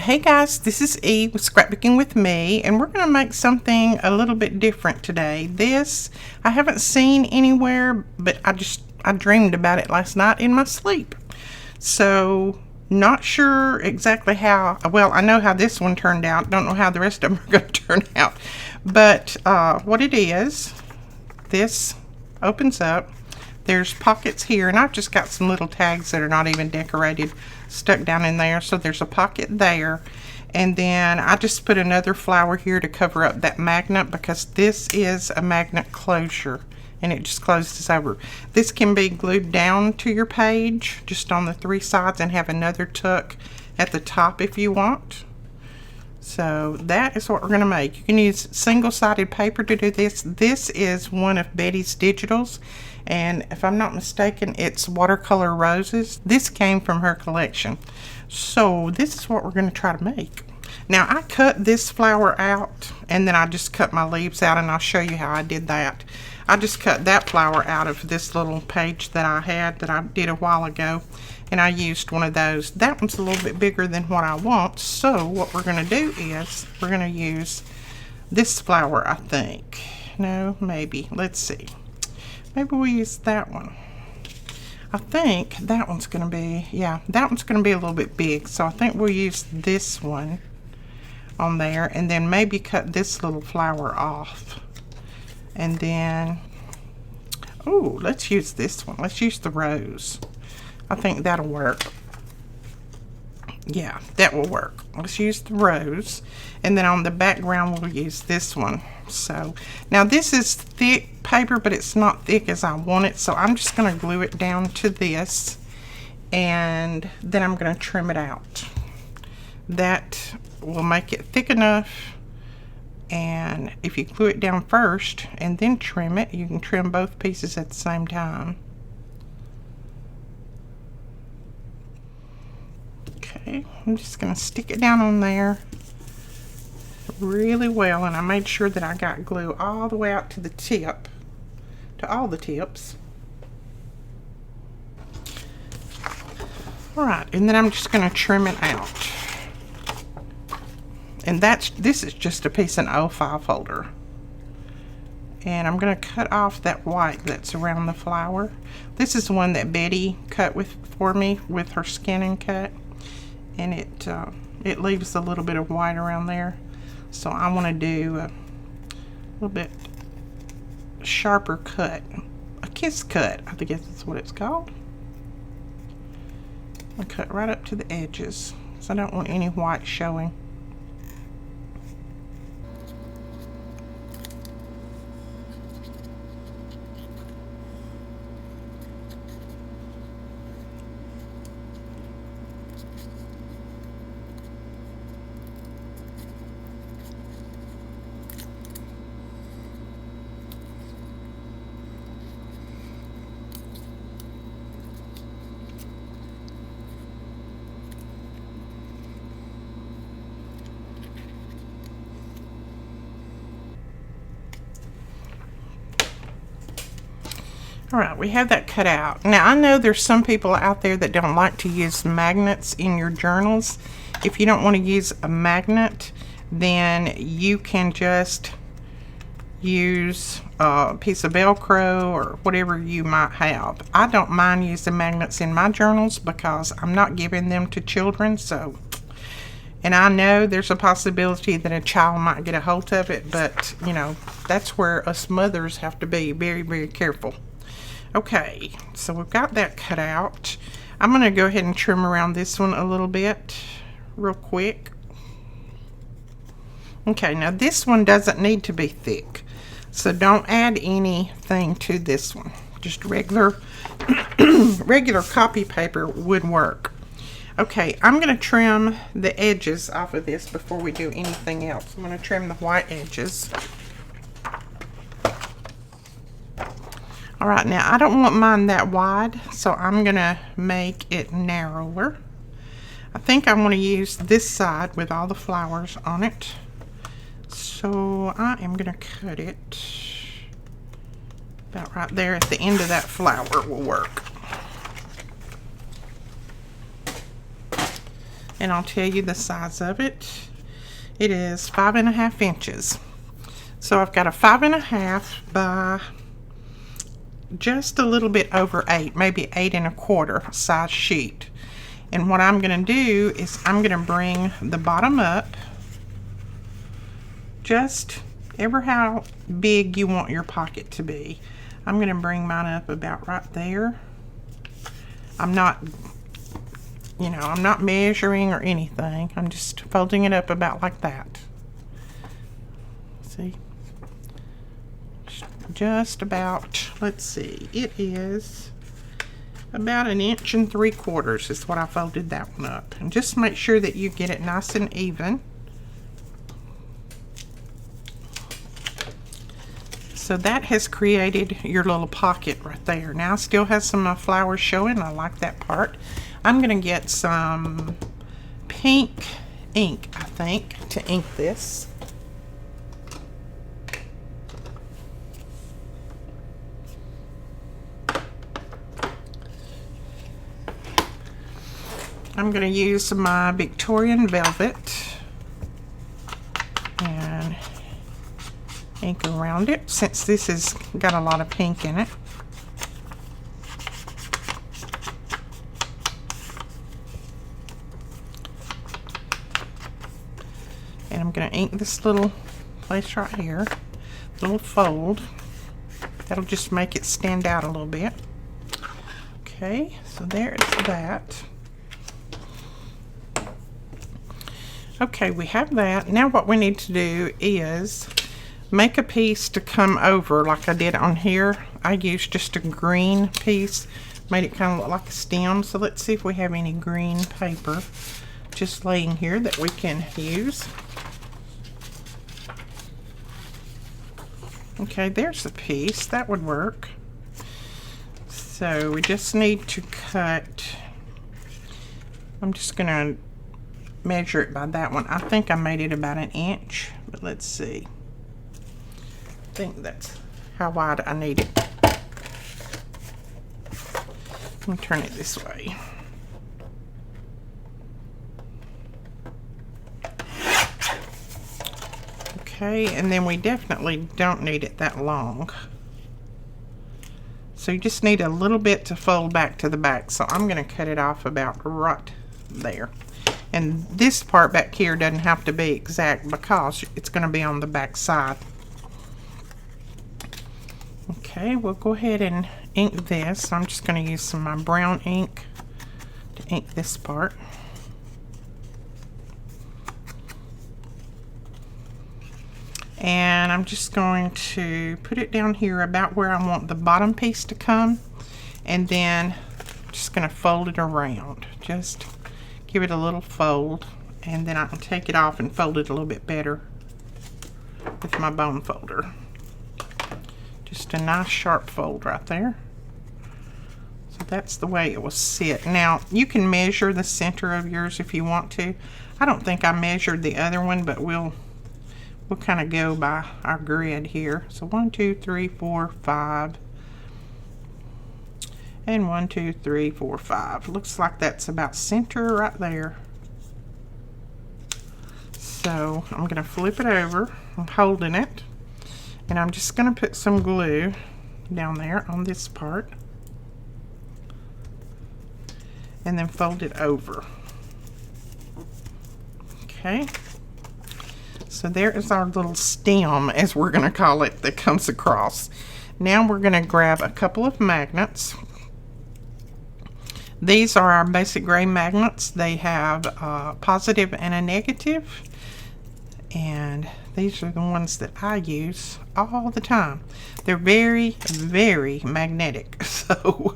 Hey guys, this is Eve with Scrapbooking with Me, and we're going to make something a little bit different today. This I haven't seen anywhere, but I dreamed about it last night in my sleep. So not sure exactly how, well, I know how this one turned out. Don't know how the rest of them are going to turn out. But what it is, this opens up. There's pockets here, and I've just got some little tags that are not even decorated stuck down in there. So there's a pocket there, and then I just put another flower here to cover up that magnet because this is a magnet closure and it just closes over. This can be glued down to your page just on the three sides and have another tuck at the top if you want. So that is what we're going to make. You can use single-sided paper to do this. This is one of Betty's digitals, and if I'm not mistaken, it's watercolor roses. This came from her collection. So this is what we're going to try to make. Now I cut this flower out, and then I just cut my leaves out, and I'll show you how I did that. I just cut that flower out of this little page that I had that I did a while ago, and I used one of those. That one's a little bit bigger than what I want, so what we're going to do is we're going to use this flower, I think. No, maybe. Let's see. Maybe we'll use that one. I think that one's going to be, yeah, that one's going to be a little bit big, so I think we'll use this one on there, and then maybe cut this little flower off. And then, oh, let's use this one. Let's use the rose. I think that'll work. Yeah, that will work. Let's use the rose. And then on the background, we'll use this one. So, now this is thick paper, but it's not thick as I want it. So I'm just going to glue it down to this. And then I'm going to trim it out. That will make it thick enough. And if you glue it down first and then trim it, you can trim both pieces at the same time. Okay, I'm just going to stick it down on there really well, and I made sure that I got glue all the way out to the tip, to all the tips. Alright, and then I'm just going to trim it out. And this is just a piece of an 05 folder. And I'm going to cut off that white that's around the flower. This is the one that Betty cut for me with her scanning cut. And it leaves a little bit of white around there. So I want to do a little bit sharper cut. A kiss cut, I guess that's what it's called. I cut right up to the edges. So I don't want any white showing. Alright, we have that cut out. Now I know there's some people out there that don't like to use magnets in your journals. If you don't want to use a magnet, then you can just use a piece of Velcro or whatever you might have. I don't mind using magnets in my journals because I'm not giving them to children, so. And I know there's a possibility that a child might get a hold of it, but you know, that's where us mothers have to be very, very careful. Okay, so we've got that cut out. I'm going to go ahead and trim around this one a little bit real quick. Okay, now this one doesn't need to be thick, so don't add anything to this one. Just regular regular copy paper would work. Okay, I'm going to trim the edges off of this before we do anything else. I'm going to trim the white edges. Alright, now I don't want mine that wide, so I'm going to make it narrower. I think I'm going to use this side with all the flowers on it. So I am going to cut it about right there at the end of that flower will work. and I'll tell you the size of it. It is 5.5 inches. So I've got a 5.5 by just a little bit over 8, maybe 8 1/4 size sheet. And what I'm going to do is I'm going to bring the bottom up just ever how big you want your pocket to be. I'm going to bring mine up about right there. I'm not, you know, I'm not measuring or anything. I'm just folding it up about like that. See? Just about, let's see, it is about 1 3/4 inches is what I folded that one up. And just make sure that you get it nice and even. So that has created your little pocket right there. Now I still have some flowers showing. I like that part. I'm going to get some pink ink, I think, to ink this. I'm going to use my Victorian Velvet and ink around it since this has got a lot of pink in it. And I'm going to ink this little place right here, little fold. That'll just make it stand out a little bit. Okay, so there's that. Okay, we have that. Now what we need to do is make a piece to come over like I did on here. I used just a green piece, made it kind of look like a stem. So let's see if we have any green paper just laying here that we can use. Okay, there's a piece. That would work. So we just need to cut. I'm just going to measure it by that one. I think I made it about 1 inch, but let's see. I think that's how wide I need it. Let me turn it this way. Okay, and then we definitely don't need it that long. So you just need a little bit to fold back to the back. So I'm going to cut it off about right there. And this part back here doesn't have to be exact because it's going to be on the back side. Okay, we'll go ahead and ink this. I'm just going to use some of my brown ink to ink this part. And I'm just going to put it down here about where I want the bottom piece to come. And then I'm just going to fold it around. Just give it a little fold, and then I can take it off and fold it a little bit better with my bone folder. Just a nice sharp fold right there. So that's the way it will sit. Now you can measure the center of yours if you want to. I don't think I measured the other one, but we'll kind of go by our grid here. So 1 2 3 4 5 and 1 2 3 4 5. Looks like that's about center right there. So I'm going to flip it over. I'm holding it, and I'm just going to put some glue down there on this part and then fold it over. Okay, so there is our little stem, as we're going to call it, that comes across. Now we're going to grab a couple of magnets. These are our basic gray magnets. They have a positive and a negative, and these are the ones that I use all the time. They're very, very magnetic, so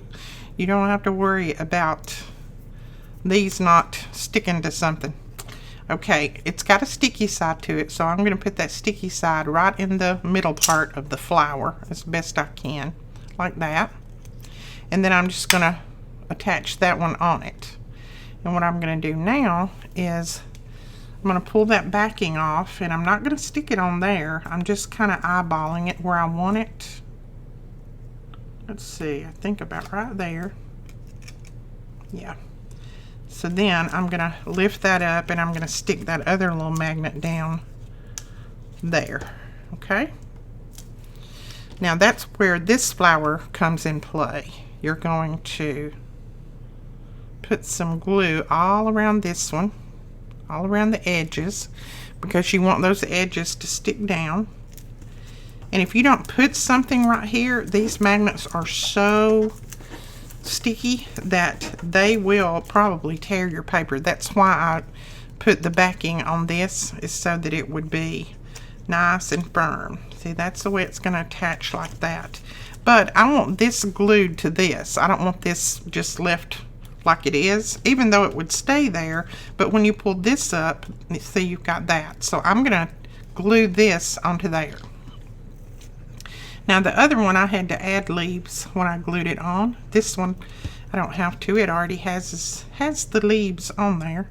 you don't have to worry about these not sticking to something. Okay, it's got a sticky side to it, so I'm going to put that sticky side right in the middle part of the flower as best I can, like that. And then I'm just going to attach that one on it. And what I'm going to do now is I'm going to pull that backing off, and I'm not going to stick it on there. I'm just kind of eyeballing it where I want it. Let's see, I think about right there. Yeah, So then I'm going to lift that up and I'm going to stick that other little magnet down there. Okay? Now that's where this flower comes in play. You're going to put some glue all around this one, all around the edges, because you want those edges to stick down. And if you don't put something right here, these magnets are so sticky that they will probably tear your paper. That's why I put the backing on this, is so that it would be nice and firm. See, that's the way it's going to attach, like that. But I want this glued to this. I don't want this just left like it is, even though it would stay there. But when you pull this up, see, you've got that. So I'm going to glue this onto there. Now the other one I had to add leaves when I glued it on. This one I don't have to. It already has the leaves on there.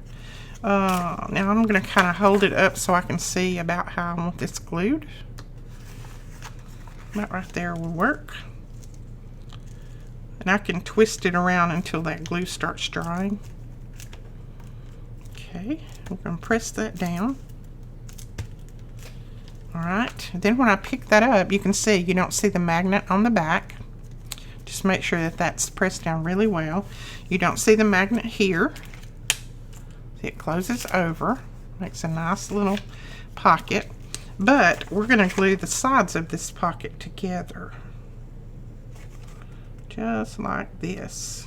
Now I'm going to kind of hold it up so I can see about how I want this glued. That right there will work. And I can twist it around until that glue starts drying. Okay, I'm going to press that down. Alright, then when I pick that up, you can see you don't see the magnet on the back. Just make sure that that's pressed down really well. You don't see the magnet here. See, it closes over, makes a nice little pocket. But we're going to glue the sides of this pocket together. Just like this.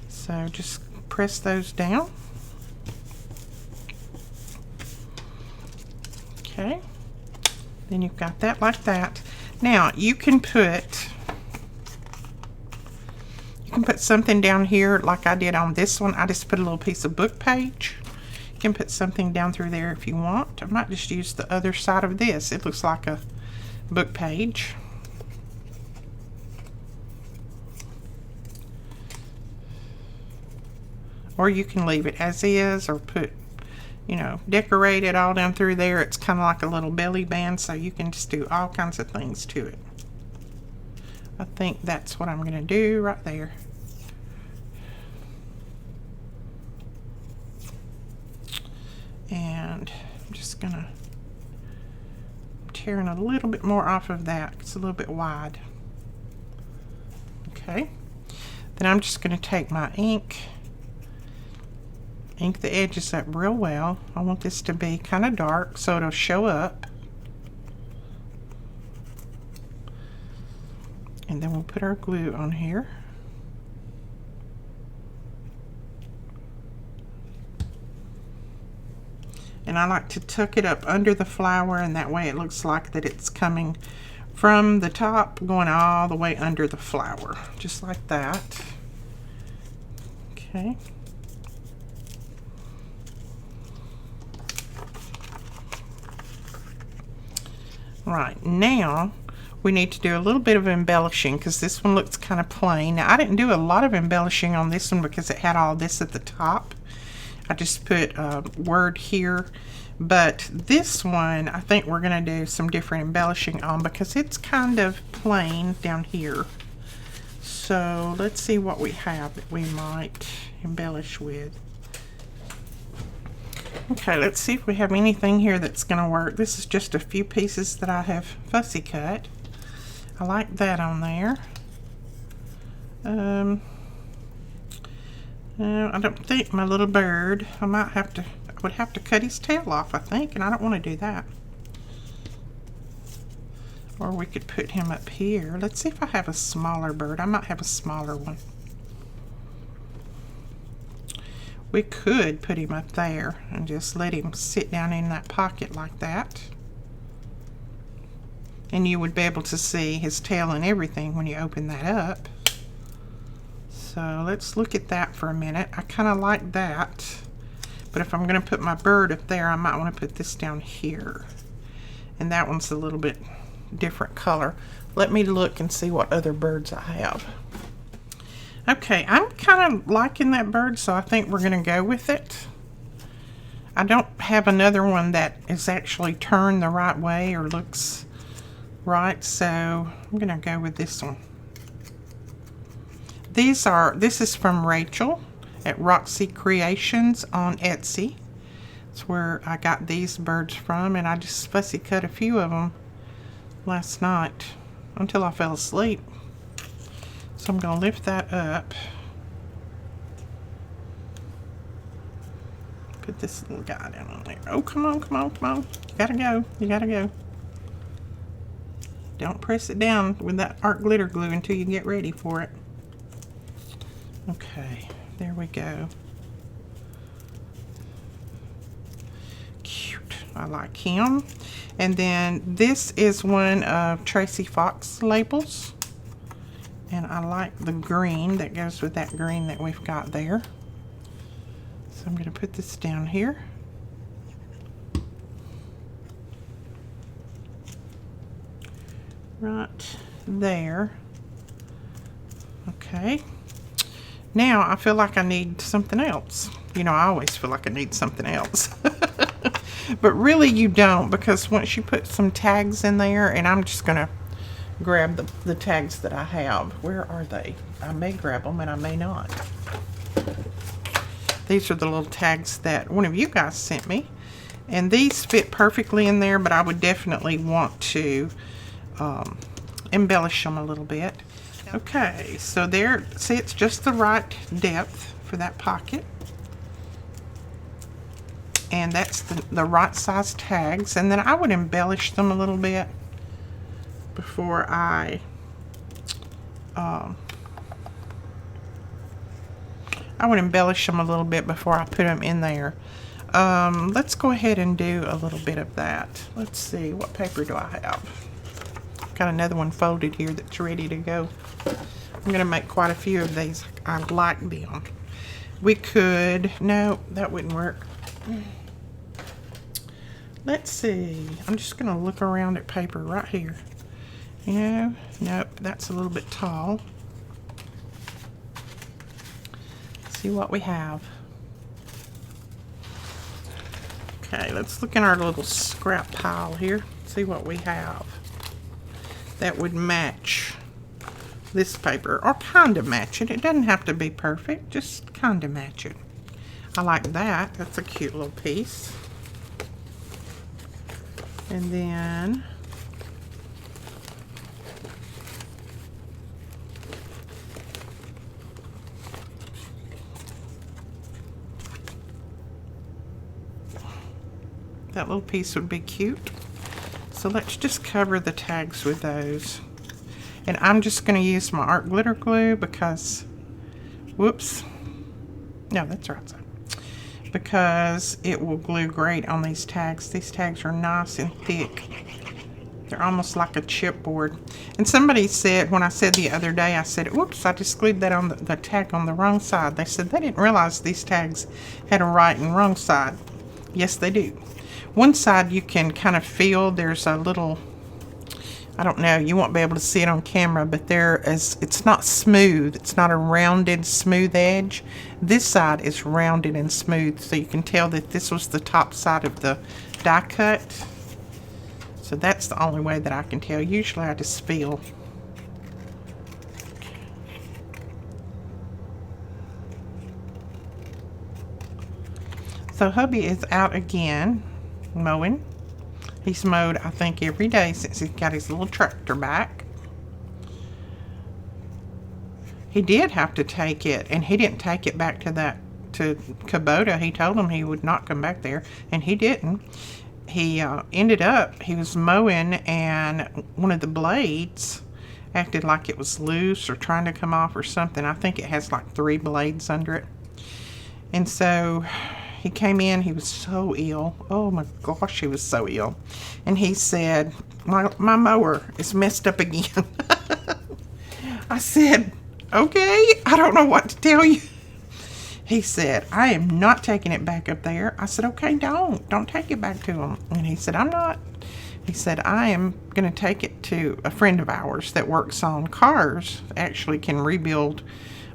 So just press those down. Okay, then you've got that like that. Now you can put something down here like I did on this one. I just put a little piece of book page. You can put something down through there if you want. I might just use the other side of this. It looks like a book page. Or you can leave it as is, or put, you know, decorate it all down through there. It's kind of like a little belly band, so you can just do all kinds of things to it. I think that's what I'm going to do right there. And I'm just going to tear a little bit more off of that. It's a little bit wide. Okay. Then I'm just going to take my ink the edges up real well. I want this to be kind of dark so it'll show up. And then we'll put our glue on here. And I like to tuck it up under the flower, and that way it looks like that it's coming from the top going all the way under the flower, just like that. Okay. Right, now we need to do a little bit of embellishing because this one looks kind of plain. Now I didn't do a lot of embellishing on this one because it had all this at the top. I just put a word here, but this one I think we're going to do some different embellishing on because it's kind of plain down here. So let's see what we have that we might embellish with. Okay, let's see if we have anything here that's going to work. This is just a few pieces that I have fussy cut. I like that on there. I don't think my little bird, I would have to cut his tail off, I think, and I don't want to do that. Or we could put him up here. Let's see if I have a smaller bird. I might have a smaller one. We could put him up there and just let him sit down in that pocket like that. And you would be able to see his tail and everything when you open that up. So let's look at that for a minute. I kind of like that. But if I'm going to put my bird up there, I might want to put this down here. And that one's a little bit different color. Let me look and see what other birds I have. Okay, I'm kind of liking that bird, so I think we're going to go with it. I don't have another one that is actually turned the right way or looks right, so I'm going to go with this one. This is from Rachel, at Roxy Creations on Etsy. That's where I got these birds from, and I just fussy cut a few of them last night until I fell asleep. So I'm going to lift that up. Put this little guy down on there. Oh, come on, come on, come on. You gotta go. You gotta go. Don't press it down with that art glitter glue until you get ready for it. Okay, there we go. Cute. I like him. And then this is one of Tracy Fox labels. And I like the green that goes with that green that we've got there. So I'm going to put this down here. Right there. Okay. Now I feel like I need something else. You know, I always feel like I need something else. But really you don't, because once you put some tags in there, and I'm just going to grab the tags that I have. Where are they? I may grab them and I may not. These are the little tags that one of you guys sent me. And these fit perfectly in there, but I would definitely want to embellish them a little bit. Okay, so there, see, it's just the right depth for that pocket. And that's the right size tags. And then I would embellish them a little bit before I would embellish them a little bit before I put them in there. Let's go ahead and do a little bit of that. Let's see, what paper do I have? Got another one folded here that's ready to go. I'm going to make quite a few of these. I like them. We could, no, that wouldn't work. Let's see. I'm just going to look around at paper right here. You know, nope, that's a little bit tall. See what we have. Okay, let's look in our little scrap pile here. See what we have that would match this paper, or kind of match it. It doesn't have to be perfect, just kind of match it. I like that. That's a cute little piece. And then that little piece would be cute. So let's just cover the tags with those. And I'm just going to use my art glitter glue because, whoops, no, that's right side. Because it will glue great on these tags. These tags are nice and thick. They're almost like a chipboard. And somebody said, when I said the other day, I said, whoops, I just glued that on the tag on the wrong side. They said they didn't realize these tags had a right and wrong side. Yes, they do. One side you can kind of feel there's a little, I don't know, you won't be able to see it on camera, but it's not smooth. It's not a rounded, smooth edge. This side is rounded and smooth, so you can tell that this was the top side of the die cut. So that's the only way that I can tell. Usually I just feel. So hubby is out again mowing. He's mowed, I think, every day since he's got his little tractor back. He did have to take it, and he didn't take it back to Kubota. He told him he would not come back there, and he didn't. He ended up, he was mowing, and one of the blades acted like it was loose or trying to come off or something. I think it has like 3 blades under it. And so he came in, he was so ill. Oh my gosh, he was so ill. And he said, my mower is messed up again. I said, okay, I don't know what to tell you. He said, I am not taking it back up there. I said, okay, don't take it back to him. And he said, I'm not. He said, I am going to take it to a friend of ours that works on cars, actually can rebuild.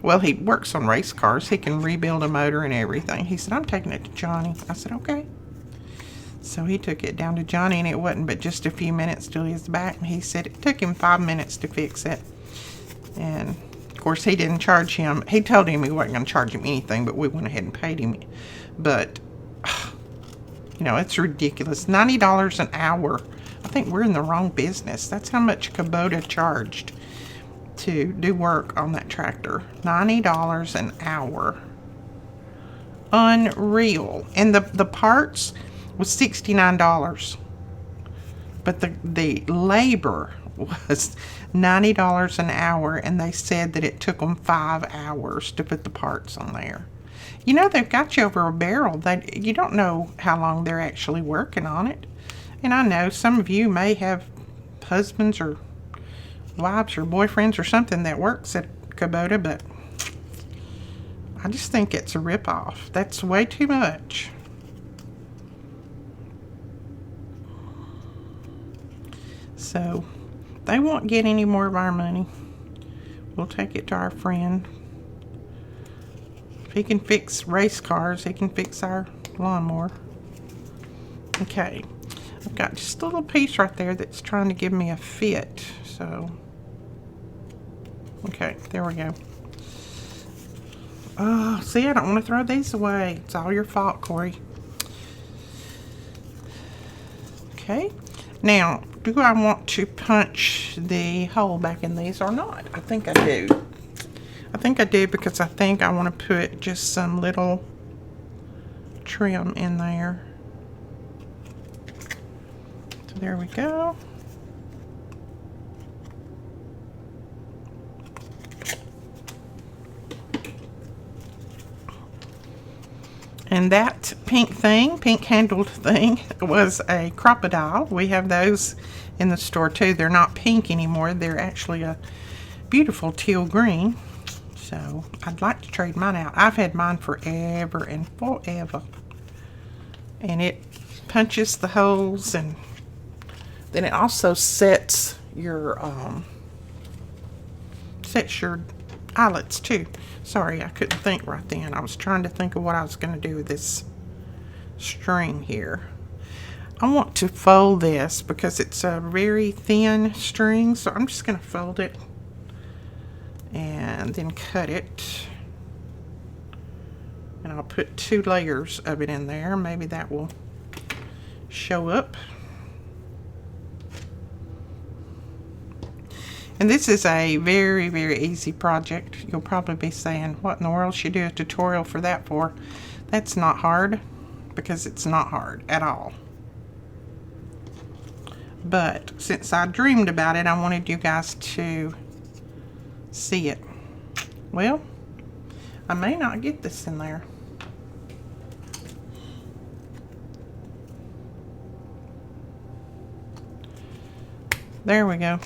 Well, he works on race cars. He can rebuild a motor and everything. He said, I'm taking it to Johnny. I said, okay. So he took it down to Johnny, and it wasn't but just a few minutes till he was back. And he said it took him 5 minutes to fix it. And course, he didn't charge him. He told him he wasn't going to charge him anything, but we went ahead and paid him. But, you know, it's ridiculous. $90 an hour. I think we're in the wrong business. That's how much Kubota charged to do work on that tractor. $90 an hour. Unreal. And the parts was $69. But the labor was $90 an hour, and they said that it took them 5 hours to put the parts on there. You know, they've got you over a barrel. You don't know how long they're actually working on it. And I know some of you may have husbands or wives or boyfriends or something that works at Kubota, but I just think it's a ripoff. That's way too much. So they won't get any more of our money. We'll take it to our friend. If he can fix race cars, he can fix our lawnmower. Okay, I've got just a little piece right there that's trying to give me a fit. So, okay, there we go. Oh, see, I don't want to throw these away. It's all your fault, Corey. Okay, now, do I want to punch the hole back in these or not? I think I do. I think I do, because I think I want to put just some little trim in there. So there we go. And that pink handled thing was a crocodile. We have those in the store too. They're not pink anymore. They're actually a beautiful teal green. So I'd like to trade mine out. I've had mine forever and forever. And it punches the holes, and then it also sets your eyelets too. Sorry, I couldn't think right then. I was trying to think of what I was going to do with this string here. I want to fold this because it's a very thin string, so I'm just going to fold it and then cut it. And I'll put 2 layers of it in there. Maybe that will show up. And this is a very, very easy project. You'll probably be saying, what in the world should you do a tutorial for that for? That's not hard, because it's not hard at all. But since I dreamed about it, I wanted you guys to see it. Well, I may not get this in there. There we go.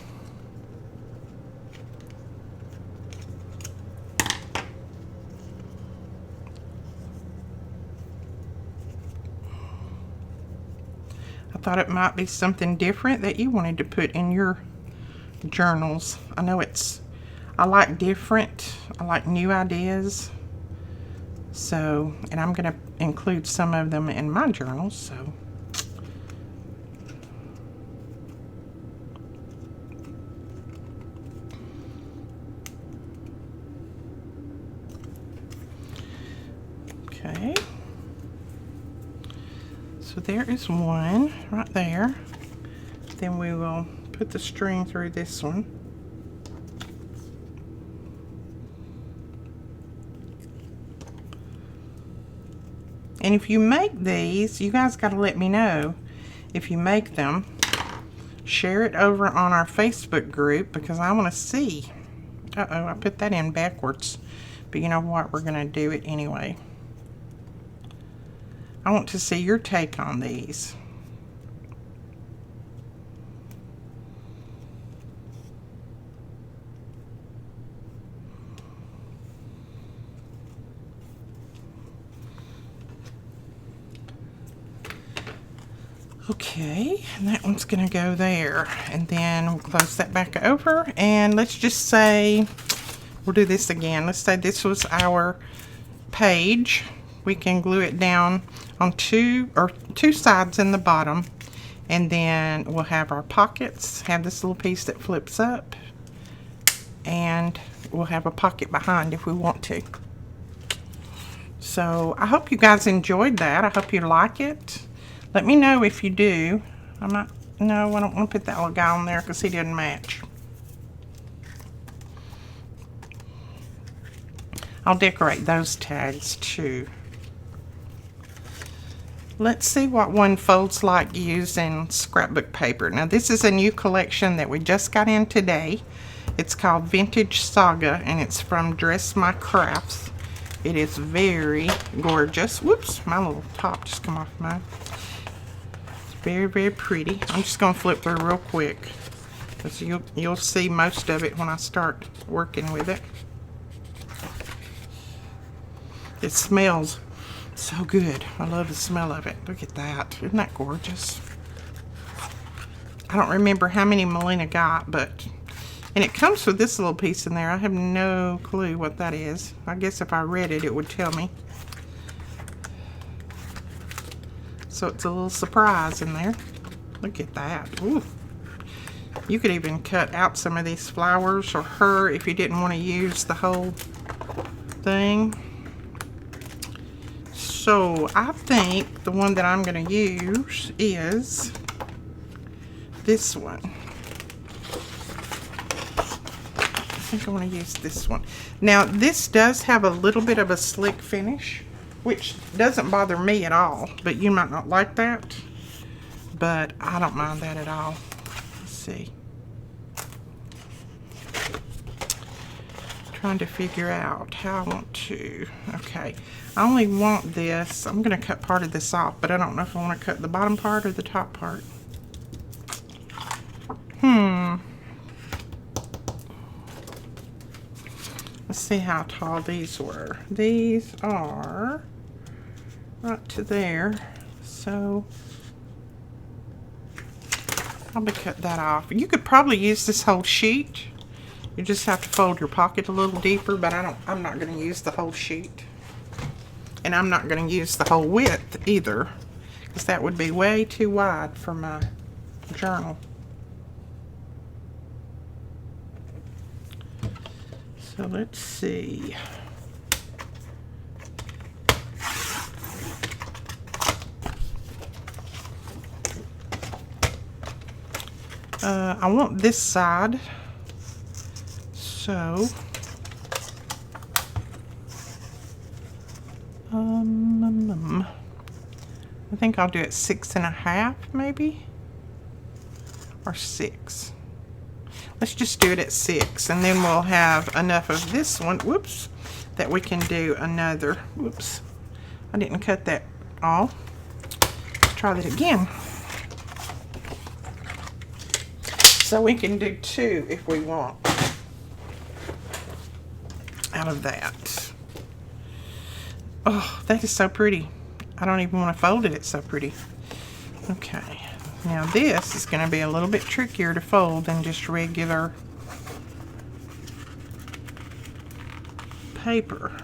I thought it might be something different that you wanted to put in your journals. I know I like different, I like new ideas. So, and I'm going to include some of them in my journals, so. Okay. So there is one right there. Then we will put the string through this one. And if you make these, you guys got to let me know if you make them. Share it over on our Facebook group, because I want to see. Uh-oh, I put that in backwards. But you know what? We're going to do it anyway. I want to see your take on these. Okay, and that one's going to go there. And then we'll close that back over. And let's just say, we'll do this again. Let's say this was our page. We can glue it down on two sides in the bottom, and then we'll have our pockets, have this little piece that flips up, and we'll have a pocket behind if we want to. So I hope you guys enjoyed that. I hope you like it. Let me know if you do. No, I don't want to put that little guy on there because he didn't match. I'll decorate those tags too. Let's see what one folds like using scrapbook paper. Now this is a new collection that we just got in today. It's called Vintage Saga, and it's from Dress My Crafts. It is very gorgeous. Whoops, my little top just come off mine. It's very, very pretty. I'm just going to flip through real quick, because you'll see most of it when I start working with it. It smells so good. I love the smell of it. Look at that. Isn't that gorgeous? I don't remember how many Melina got, but... And it comes with this little piece in there. I have no clue what that is. I guess if I read it, it would tell me. So it's a little surprise in there. Look at that. Ooh. You could even cut out some of these flowers or her if you didn't want to use the whole thing. So I think the one that I'm going to use is this one. I think I want to use this one. Now this does have a little bit of a slick finish, which doesn't bother me at all, but you might not like that. But I don't mind that at all. Let's see. Trying to figure out how I want to. Okay, I only want this. I'm going to cut part of this off, but I don't know if I want to cut the bottom part or the top part. Let's see how tall these were. These are right to there, so I'll probably cut that off. You could probably use this whole sheet. You just have to fold your pocket a little deeper, but I'm not going to use the whole sheet. And I'm not going to use the whole width either, because that would be way too wide for my journal. So let's see. I want this side. So, I think I'll do it 6.5 maybe, or 6. Let's just do it at 6, and then we'll have enough of this one, whoops, that we can do another. Whoops, I didn't cut that all. Let's try that again. So we can do 2 if we want out of that. Oh, that is so pretty. I don't even want to fold it. It's so pretty. Okay, now this is going to be a little bit trickier to fold than just regular paper.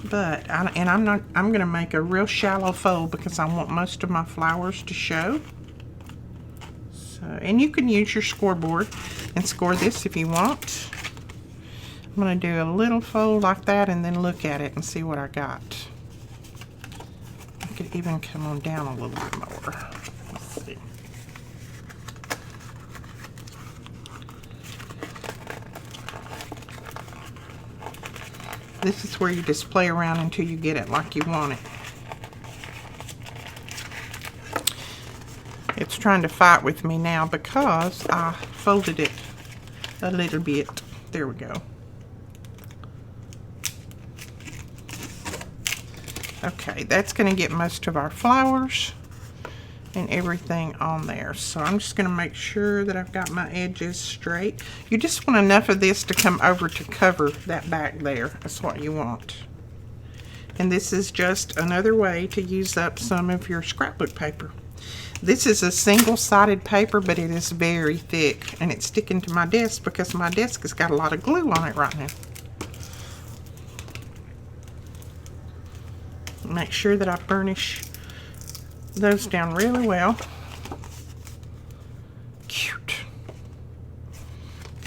But I'm going to make a real shallow fold because I want most of my flowers to show. So, and you can use your scoreboard and score this if you want. I'm going to do a little fold like that and then look at it and see what I got. I could even come on down a little bit more. Let's see. This is where you just play around until you get it like you want it. It's trying to fight with me now because I folded it a little bit. There we go. Okay, that's going to get most of our flowers and everything on there. So I'm just going to make sure that I've got my edges straight. You just want enough of this to come over to cover that back there. That's what you want. And this is just another way to use up some of your scrapbook paper. This is a single-sided paper, but it is very thick, and it's sticking to my desk because my desk has got a lot of glue on it right now. Make sure that I burnish those down really well. Cute.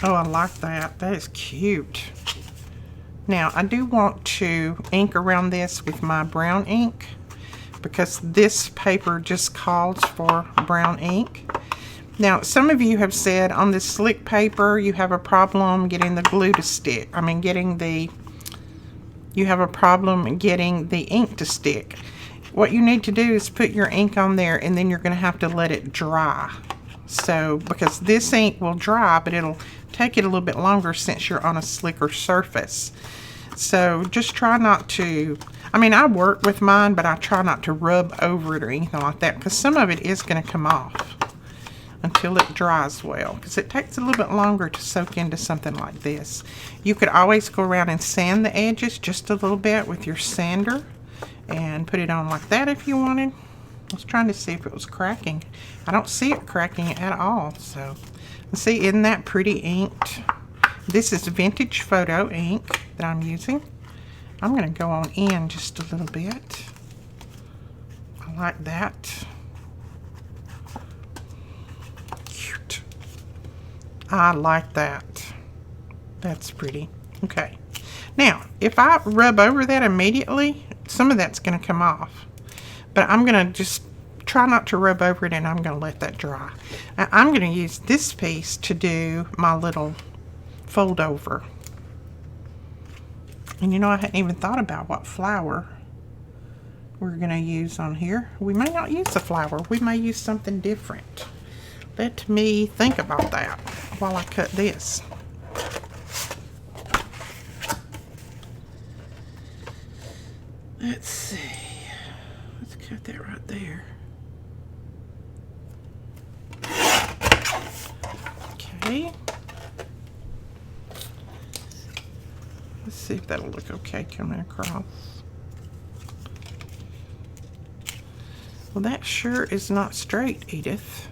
Oh, I like that. That is cute. Now, I do want to ink around this with my brown ink because this paper just calls for brown ink. Now, some of you have said on this slick paper you have a problem getting the glue to stick. I mean, you have a problem getting the ink to stick. What you need to do is put your ink on there, and then you're going to have to let it dry. So, because this ink will dry, but it'll take it a little bit longer since you're on a slicker surface. So just try not to, I mean, I work with mine, but I try not to rub over it or anything like that, because some of it is going to come off until it dries well, because it takes a little bit longer to soak into something like this. You could always go around and sand the edges just a little bit with your sander and put it on like that if you wanted. I was trying to see if it was cracking. I don't see it cracking at all. So, see, isn't that pretty inked? This is vintage photo ink that I'm using. I'm going to go on in just a little bit. I like that. Cute. I like that. That's pretty. Okay. Now, if I rub over that immediately, some of that's going to come off. But I'm going to just try not to rub over it, and I'm going to let that dry. Now, I'm going to use this piece to do my little fold over. And you know, I hadn't even thought about what flower we're going to use on here. We may not use a flower. We may use something different. Let me think about that while I cut this. Let's see. Let's cut that right there. Okay. Let's see if that'll look okay coming across. Well, that sure is not straight, Edith.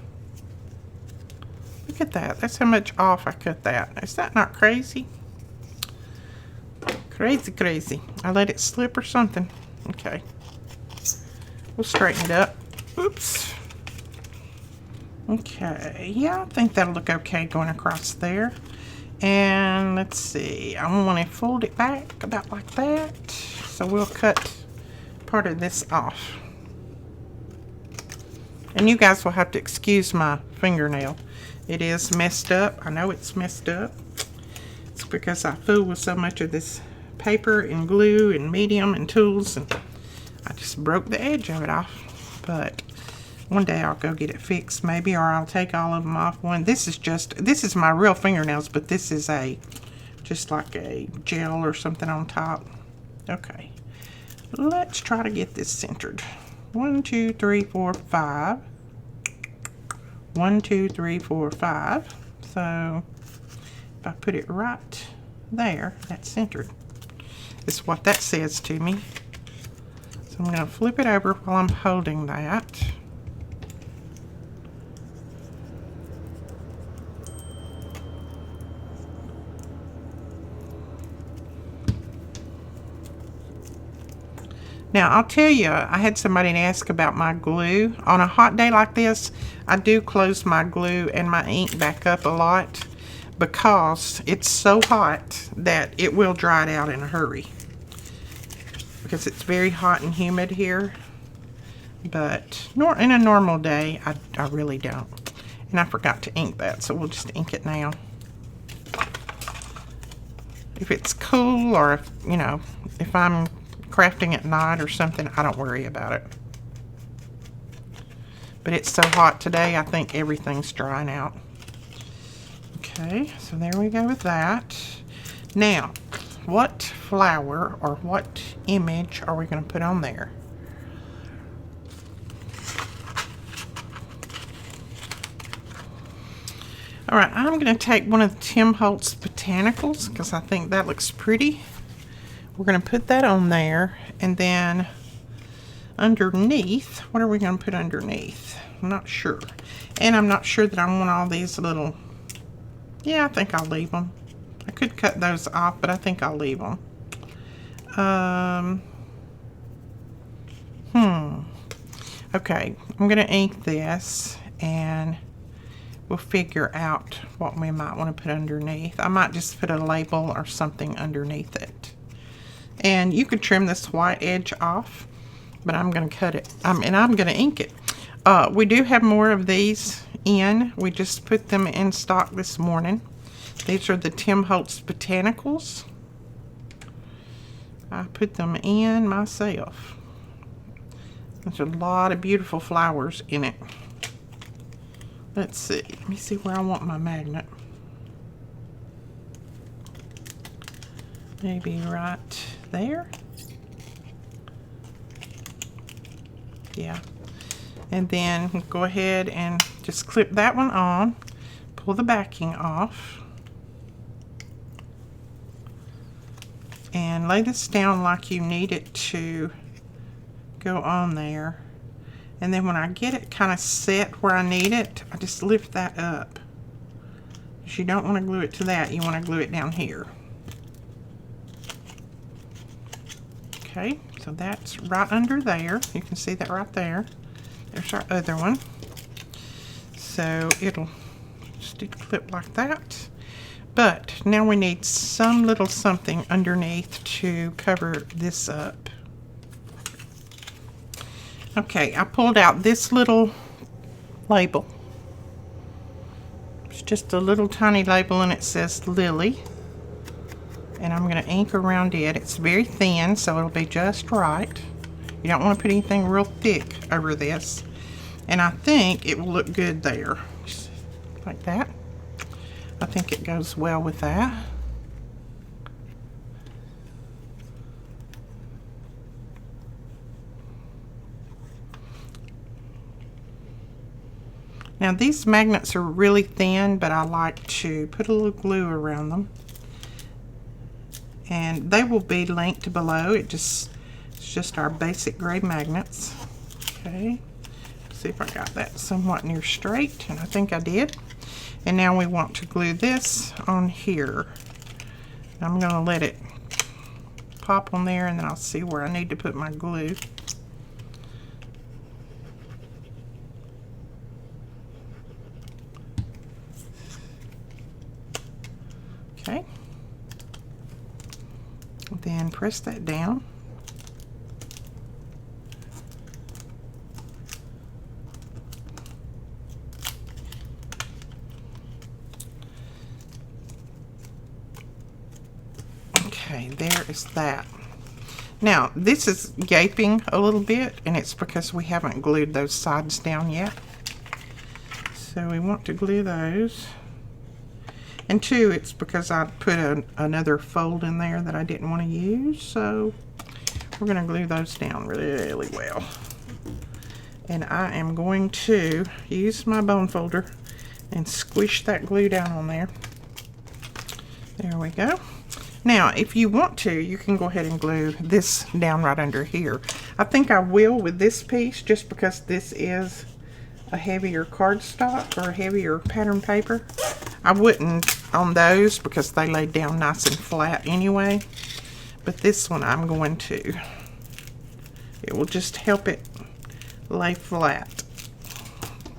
Look at that. That's how much off I cut that. Is that not crazy? Crazy, crazy. I let it slip or something. Okay. We'll straighten it up. Oops. Okay. Yeah, I think that'll look okay going across there. And let's see. I want to fold it back about like that. So we'll cut part of this off. And you guys will have to excuse my fingernail. It is messed up. I know it's messed up. It's because I fool with so much of this paper and glue and medium and tools, and I just broke the edge of it off. But one day I'll go get it fixed maybe, or I'll take all of them off one. This is my real fingernails, but this is just like a gel or something on top. Okay, let's try to get this centered. 1, 2, 3, 4, 5. 1, 2, 3, 4, 5. So if I put it right there, that's centered. Is what that says to me. So I'm going to flip it over while I'm holding that. Now, I'll tell you, I had somebody ask about my glue. On a hot day like this, I do close my glue and my ink back up a lot because it's so hot that it will dry it out in a hurry. Because it's very hot and humid here. But in a normal day, I really don't. And I forgot to ink that, so we'll just ink it now. If it's cool, or if, you know, if I'm crafting at night or something, I don't worry about it. But it's so hot today, I think everything's drying out. Okay, so there we go with that. Now, what flower or what image are we going to put on there? All right, I'm going to take one of the Tim Holtz botanicals because I think that looks pretty. We're going to put that on there, and then underneath, what are we going to put underneath? I'm not sure. And I'm not sure that I want all these little, yeah, I think I'll leave them. I could cut those off, but I think I'll leave them. Okay, I'm going to ink this, and we'll figure out what we might want to put underneath. I might just put a label or something underneath it. And you could trim this white edge off, but I'm going to cut it. And I'm going to ink it. We do have more of these in. We just put them in stock this morning. These are the Tim Holtz Botanicals. I put them in myself. There's a lot of beautiful flowers in it. Let's see. Let me see where I want my magnet. Maybe right there. Yeah. And then go ahead and just clip that one on. Pull the backing off. And lay this down like you need it to go on there. And then when I get it kind of set where I need it, I just lift that up. Because you don't want to glue it to that, you want to glue it down here. Okay, so that's right under there. You can see that right there. There's our other one. So it'll just clip like that. But now we need some little something underneath to cover this up. Okay, I pulled out this little label. It's just a little tiny label and it says Lily. And I'm going to ink around it. It's very thin, so it'll be just right. You don't want to put anything real thick over this. And I think it will look good there. Like that. I think it goes well with that. Now these magnets are really thin, but I like to put a little glue around them. And they will be linked below. It's just our basic gray magnets. Okay. See if I got that somewhat near straight, and I think I did. And now we want to glue this on here. I'm going to let it pop on there, and then I'll see where I need to put my glue. Okay. Then press that down. Okay, there is that. Now, this is gaping a little bit, and it's because we haven't glued those sides down yet. So we want to glue those. And two, it's because I put another fold in there that I didn't want to use. So we're going to glue those down really well. And I am going to use my bone folder and squish that glue down on there. There we go. Now, if you want to, you can go ahead and glue this down right under here. I think I will with this piece just because this is a heavier cardstock or a heavier pattern paper. I wouldn't on those because they lay down nice and flat anyway. But this one I'm going to. It will just help it lay flat.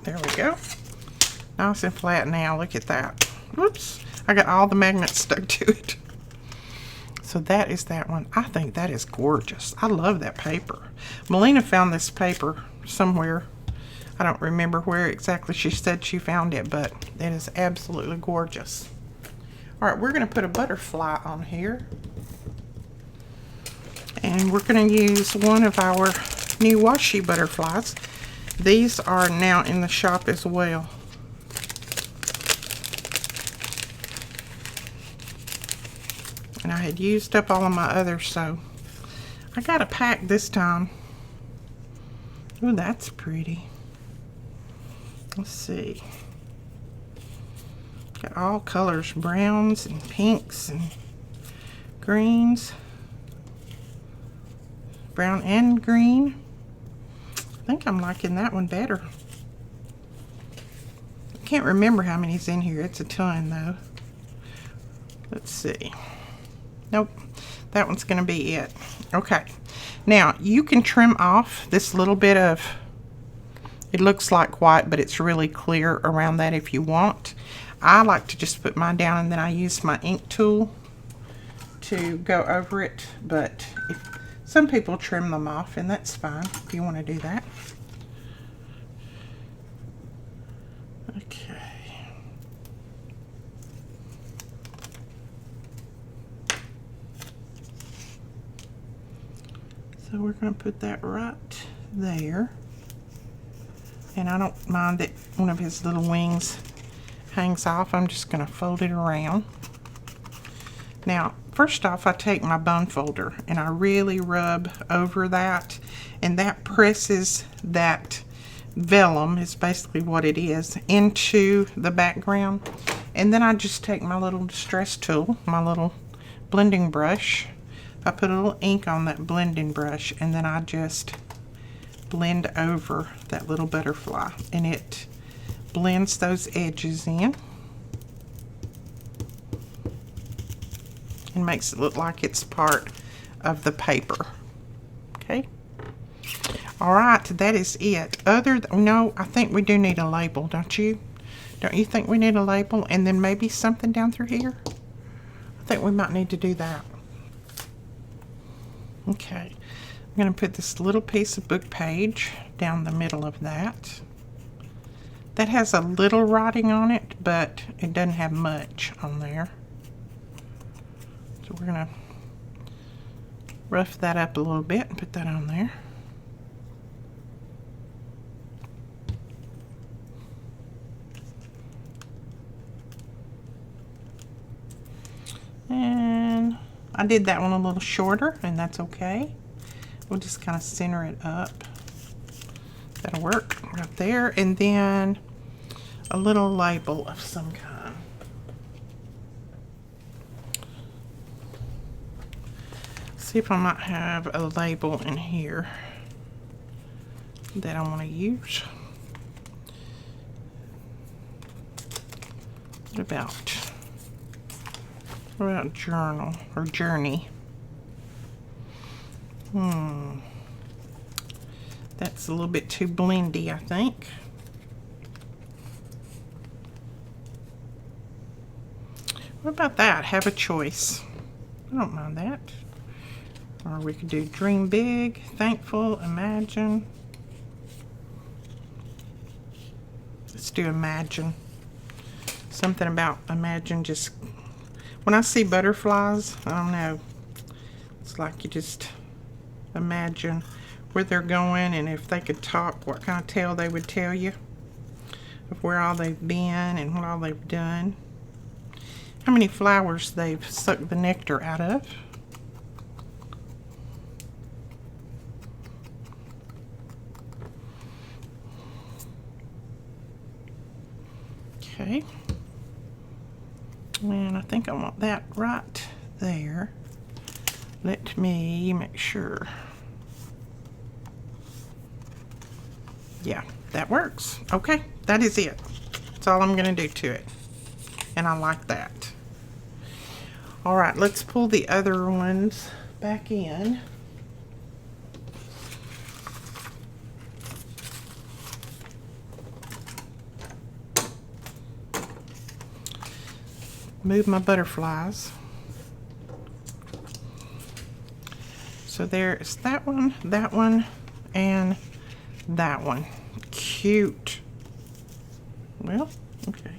There we go. Nice and flat now. Look at that. Whoops. I got all the magnets stuck to it. So that is that one. I think that is gorgeous. I love that paper. Melina found this paper somewhere. I don't remember where exactly she said she found it, but it is absolutely gorgeous. All right, we're going to put a butterfly on here. And we're going to use one of our new washi butterflies. These are now in the shop as well. And I had used up all of my others, so I got a pack this time. Ooh, that's pretty. Let's see. Got all colors, browns and pinks and greens. Brown and green. I think I'm liking that one better. I can't remember how many's in here. It's a ton though. Let's see. Nope, that one's going to be it. Okay, now you can trim off this little bit of It looks like white, but it's really clear around that if you want. I like to just put mine down and then I use my ink tool to go over it, but some people trim them off, and that's fine if you want to do that. Okay. So we're going to put that right there. And I don't mind that one of his little wings hangs off. I'm just going to fold it around. Now, first off, I take my bone folder and I really rub over that, and that presses that vellum, is basically what it is, into the background. And then I just take my little distress tool, my little blending brush. I put a little ink on that blending brush, and then I just blend over that little butterfly, and it blends those edges in and makes it look like it's part of the paper. Okay. All right, that is it. No, I think we do need a label, don't you? Don't you think we need a label? And then maybe something down through here? I think we might need to do that. Okay. I'm going to put this little piece of book page down the middle of that. That has a little writing on it, but it doesn't have much on there. So we're going to rough that up a little bit and put that on there. And I did that one a little shorter, and that's okay. We'll just kind of center it up. That'll work right there. And then a little label of some kind. See if I might have a label in here that I want to use. What about journal or journey? That's a little bit too blendy, I think. What about that? Have a choice. I don't mind that. Or we could do dream big, thankful, imagine. Let's do imagine. Something about imagine, just when I see butterflies, I don't know, it's like you just imagine where they're going, and if they could talk, what kind of tale they would tell you of where all they've been and what all they've done, how many flowers they've sucked the nectar out of. Okay. And I think I want that right there. Let me make sure. Yeah, that works. Okay, that is it. That's all I'm going to do to it. And I like that. All right, let's pull the other ones back in. Move my butterflies. So there is that one, and that one. Cute. Well, okay.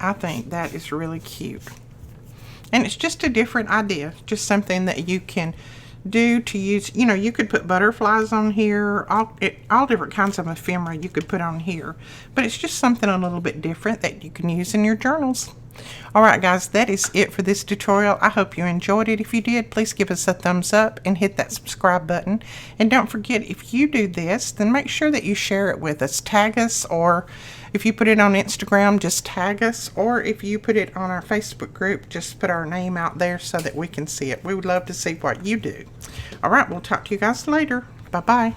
I think that is really cute. And it's just a different idea. Just something that you can do to use. You know, you could put butterflies on here. All different kinds of ephemera you could put on here. But it's just something a little bit different that you can use in your journals. Alright guys, that is it for this tutorial. I hope you enjoyed it. If you did, please give us a thumbs up and hit that subscribe button. And don't forget, if you do this, then make sure that you share it with us. Tag us, or if you put it on Instagram, just tag us. Or if you put it on our Facebook group, just put our name out there so that we can see it. We would love to see what you do. Alright, we'll talk to you guys later. Bye-bye.